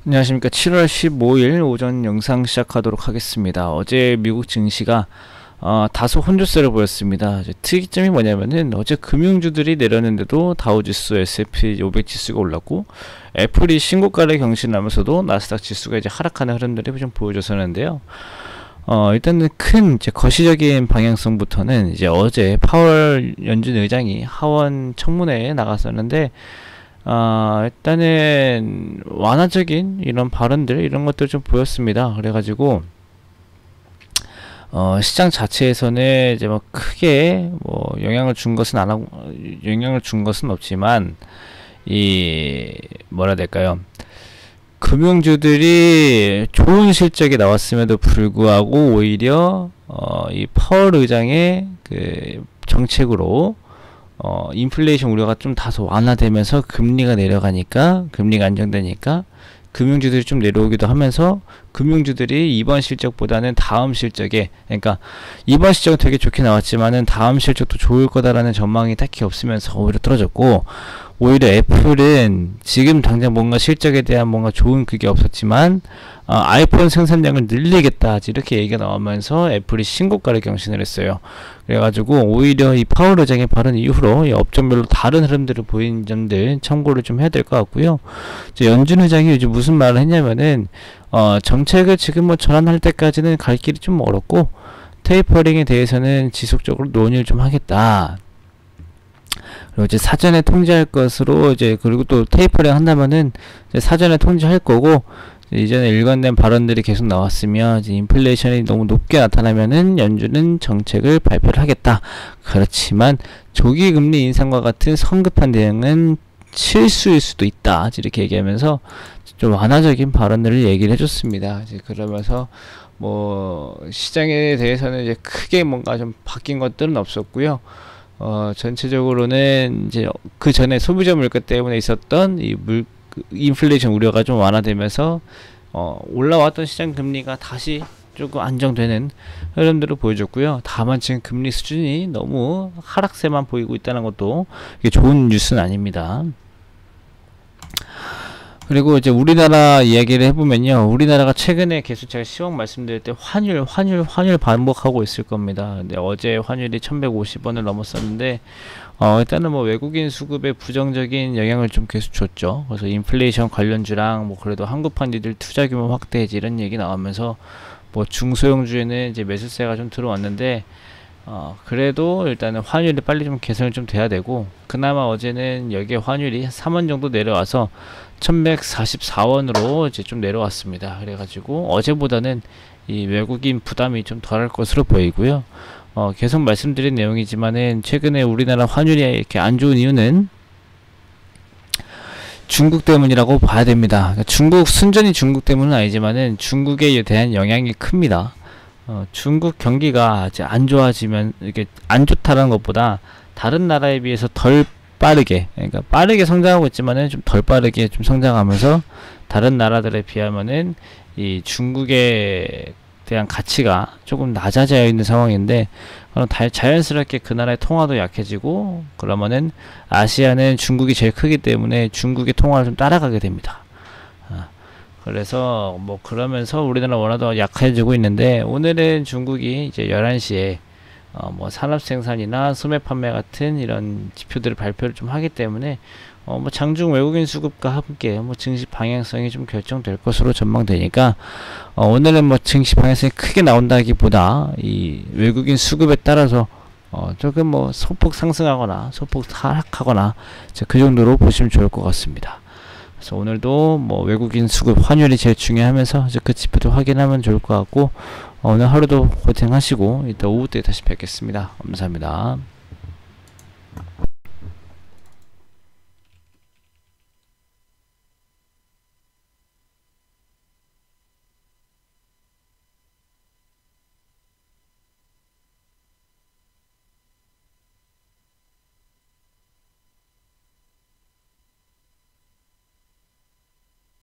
안녕하십니까. 7월 15일 오전 영상 시작하도록 하겠습니다. 어제 미국 증시가 다소 혼조세를 보였습니다. 특이점이 뭐냐면은 어제 금융주들이 내렸는데도 다우지수, S&P 500 지수가 올랐고 애플이 신고가를 경신하면서도 나스닥 지수가 이제 하락하는 흐름들이 좀 보여줬었는데요. 일단은 큰 이제 거시적인 방향성부터는 이제 어제 파월 연준 의장이 하원 청문회에 나갔었는데 일단은 완화적인 이런 발언들 이런 것들 좀 보였습니다. 그래가지고 시장 자체에서는 이제 뭐 크게 뭐 영향을 준 것은 없지만 이 뭐라 해야 될까요? 금융주들이 좋은 실적이 나왔음에도 불구하고 오히려 이 파월 의장의 그 정책으로 인플레이션 우려가 좀 다소 완화되면서 금리가 내려가니까, 금리가 안정되니까 금융주들이 좀 내려오기도 하면서 금융주들이 이번 실적보다는 다음 실적에, 그러니까 이번 실적은 되게 좋게 나왔지만은 다음 실적도 좋을 거다라는 전망이 딱히 없으면서 오히려 떨어졌고, 오히려 애플은 지금 당장 뭔가 실적에 대한 뭔가 좋은 그게 없었지만 아이폰 생산량을 늘리겠다 이렇게 얘기가 나오면서 애플이 신고가를 경신을 했어요. 그래가지고 오히려 이 파월 의장의 발언 이후로 이 업종별로 다른 흐름들을 보인 점들 참고를 좀 해야 될 것 같고요. 연준 의장이 요즘 무슨 말을 했냐면은 정책을 지금 뭐 전환할 때까지는 갈 길이 좀 멀었고 테이퍼링에 대해서는 지속적으로 논의를 좀 하겠다. 그리고 이제 사전에 통지할 것으로 그리고 또 테이퍼링 한다면은 사전에 통지할 거고, 이전에 일관된 발언들이 계속 나왔으면 이제 인플레이션이 너무 높게 나타나면은 연준은 정책을 발표를 하겠다. 그렇지만 조기 금리 인상과 같은 성급한 대응은 실수일 수도 있다. 이렇게 얘기하면서 좀 완화적인 발언들을 얘기를 해줬습니다. 그러면서 뭐 시장에 대해서는 이제 크게 뭔가 좀 바뀐 것들은 없었고요. 전체적으로는 이제 그 전에 소비자 물가 때문에 있었던 인플레이션 우려가 좀 완화되면서 올라왔던 시장 금리가 다시 조금 안정되는 흐름들을 보여줬고요. 다만 지금 금리 수준이 너무 하락세만 보이고 있다는 것도 이게 좋은 뉴스는 아닙니다. 그리고 이제 우리나라 이야기를 해보면요. 우리나라가 최근에 계속 제가 시황 말씀드릴 때 환율 반복하고 있을 겁니다. 근데 어제 환율이 1150원을 넘었었는데, 일단은 뭐 외국인 수급에 부정적인 영향을 좀 계속 줬죠. 그래서 인플레이션 관련주랑 뭐 그래도 한국 펀드들 투자 규모 확대해지 이런 얘기 나오면서 뭐 중소형주에는 이제 매수세가 좀 들어왔는데, 그래도 일단은 환율이 빨리 좀 개선이 좀 돼야 되고, 그나마 어제는 여기에 환율이 3원 정도 내려와서 1144원으로 이제 좀 내려왔습니다. 그래가지고 어제보다는 이 외국인 부담이 좀 덜할 것으로 보이고요. 계속 말씀드린 내용이지만은 최근에 우리나라 환율이 이렇게 안 좋은 이유는 중국 때문이라고 봐야 됩니다. 중국 순전히 중국 때문은 아니지만은 중국에 대한 영향이 큽니다. 중국 경기가 이제 안 좋아지면 이게 안 좋다는 것보다 다른 나라에 비해서 덜 빠르게, 그러니까 빠르게 성장하고 있지만은 좀 덜 빠르게 좀 성장하면서 다른 나라들에 비하면은 이 중국에 대한 가치가 조금 낮아져 있는 상황인데, 자연스럽게 그 나라의 통화도 약해지고 그러면은 아시아는 중국이 제일 크기 때문에 중국의 통화를 좀 따라가게 됩니다. 그래서 뭐 그러면서 우리나라 원화도 약해지고 있는데, 오늘은 중국이 이제 11시에 뭐 산업 생산이나 소매 판매 같은 이런 지표들을 발표를 좀 하기 때문에 뭐 장중 외국인 수급과 함께 뭐 증시 방향성이 좀 결정될 것으로 전망되니까 오늘은 뭐 증시 방향성이 크게 나온다기보다 이 외국인 수급에 따라서 조금 뭐 소폭 상승하거나 소폭 하락하거나 그 정도로 보시면 좋을 것 같습니다. 그래서 오늘도 뭐 외국인 수급 환율이 제일 중요하면서 이제 그 지표도 확인하면 좋을 것 같고, 오늘 하루도 고생하시고 이따 오후 때 다시 뵙겠습니다. 감사합니다.